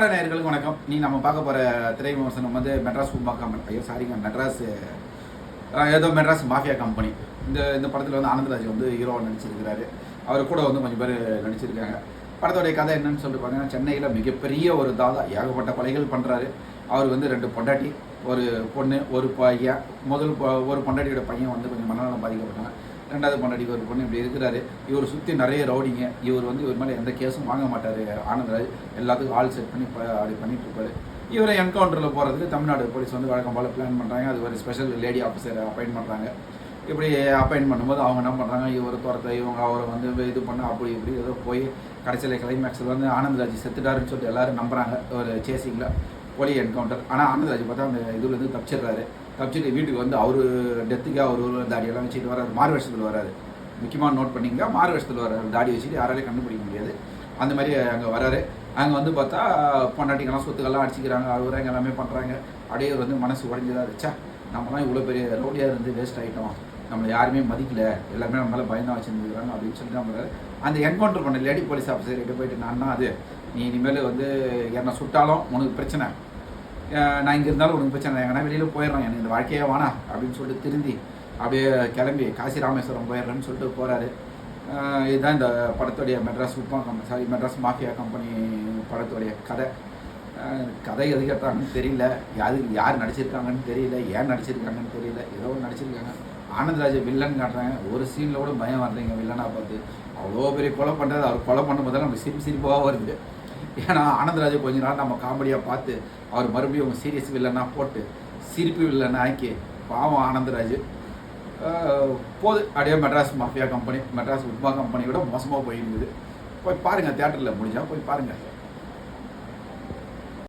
நேயர்களுக்கு வணக்கம். நீ நம்ம பார்க்க போகிற திரை விமர்சனம் வந்து மெட்ராஸ் உப்மா கம்பெனி. ஐயோ சாரிங்க, மெட்ராஸ் மாஃபியா கம்பெனி. இந்த படத்தில் வந்து ஆனந்தராஜ் வந்து ஹீரோவாக நடிச்சிருக்கிறாரு. அவர் கூட வந்து கொஞ்சம் பேர் நடிச்சிருக்காங்க. படத்துடைய கதை என்னன்னு சொல்லிட்டு பார்த்தீங்கன்னா, சென்னையில் மிகப்பெரிய ஒரு தாதா ஏகப்பட்ட கொலைகள் பண்ணுறாரு. அவர் வந்து 2 பொண்டாட்டி, ஒரு பொண்ணு, ஒரு பையன். ஒரு பொண்டாட்டியோட பையன் வந்து கொஞ்சம் மனநலம் பாதிக்கப்பட்டாங்க. 2வது பொண்டாட்டிக்கு ஒரு பொண்ணு இப்படி இருக்கிறாரு. இவர் சுற்றி நிறைய ரவுடிங்க. இவர் வந்து இவர் மேலே எந்த கேஸும் வாங்க மாட்டார். ஆனந்தராஜ் எல்லாத்துக்கும் ஆள் செட் பண்ணி அப்படி பண்ணிட்டு இருப்பார். இவரை என்கவுண்டரில் போகிறதுக்கு தமிழ்நாடு போலீஸ் வந்து வழக்கம் போல் பிளான் பண்ணுறாங்க. அது ஒரு ஸ்பெஷல் லேடி ஆஃபீஸரை அப்பாயின்ட் பண்ணுறாங்க. இப்படி அப்பாயின்ட் பண்ணும்போது அவங்க என்ன பண்ணுறாங்க, இவர் துரத்த இவங்க அவரை வந்து இது பண்ண அப்படி இப்படி ஏதோ போய் கடைசியில் கிளைமேக்ஸில் வந்து ஆனந்தராஜ் செத்துட்டாருன்னு சொல்லிட்டு எல்லோரும் நம்புகிறாங்க ஒரு சேசிங்கில் போலி என்கவுண்டர். ஆனால் ஆனந்தராஜ் பார்த்தா அந்த இதுலேருந்து தப்பிச்சிடுறாரு. தப்பிச்சுட்டு வீட்டுக்கு வந்து அவர் டெத்துக்கு அவர் தாடியெல்லாம் வச்சுட்டு வராது. மாறு வேஷத்தில் வராது. முக்கியமாக நோட் பண்ணிங்க, மாறு வேஷத்தில் வராரு. தாடி வச்சுட்டு யாராலையும் கண்டுபிடிக்க முடியாது. அந்த மாதிரி அங்கே வராரு. அங்கே வந்து பார்த்தா பொண்டாட்டிக்கெல்லாம் சொத்துக்கெல்லாம் அடிச்சிக்கிறாங்க. அழுகுறாங்க, எல்லாமே பண்ணுறாங்க. அப்படியே வந்து மனசு உடஞ்சிதான் இருச்சா, நம்மலாம் இவ்வளோ பெரிய ரவுடியாக இருந்து வேஸ்ட் ஆகிட்டோம், நம்மளை யாருமே மதிக்கல, எல்லாமே நம்ம மேலே பயந்தான் வச்சுருந்துக்கிறாங்க அப்படின்னு சொல்லிட்டு தான் பண்ணுறாரு. அந்த என்கவுண்டர் பண்ண லேடி போலீஸ் ஆஃபீஸர் கிட்ட போயிட்டு, நான் அது நீ இனிமேல் வந்து என்னை சுட்டாலும் உனக்கு பிரச்சனை, நான் இங்கே இருந்தாலும் உனக்கு பிரச்சனை, எங்கன்னா வெளியில் போயிடுறோம், எனக்கு இந்த வாழ்க்கையே வேணா அப்படின்னு சொல்லிட்டு திருந்தி அப்படியே கிளம்பி காசி ராமேஸ்வரம் போயிடுறேன்னு சொல்லிட்டு போகிறாரு. இதுதான் இந்த படத்துடைய மெட்ராஸ் மாஃபியா கம்பெனி படத்துடைய கதை எது கேட்டாங்கன்னு தெரியல, யார் நடிச்சிருக்காங்கன்னு தெரியல, ஏன் நடிச்சிருக்காங்கன்னு தெரியல, ஏதோ நடிச்சிருக்காங்க. ஆனந்தராஜ் வில்லன் காட்டுறாங்க. ஒரு சீனில் கூட பயம் வரலைங்க வில்லனாக பார்த்து. அவ்வளோ பெரிய கொலை பண்ணுறது, அவர் கொலை பண்ணும்போது நம்ம சிரிப்பாக வருது. ஏன்னா ஆனந்தராஜ் கொஞ்ச நாள் நம்ம காமெடியாக பார்த்து அவர் மறுபடியும் சீரியஸ் வில்லனாக போட்டு சிரிப்பு வில்லனாக ஆக்கி பாவம் ஆனந்தராஜ் போது அப்படியே மெட்ராஸ் மாஃபியா கம்பெனி, மெட்ராஸ் உப்மா கம்பெனியோட மோசமாக போயிருக்குது. போய் பாருங்கள், தியேட்டரில் முடிஞ்சால் போய் பாருங்கள்.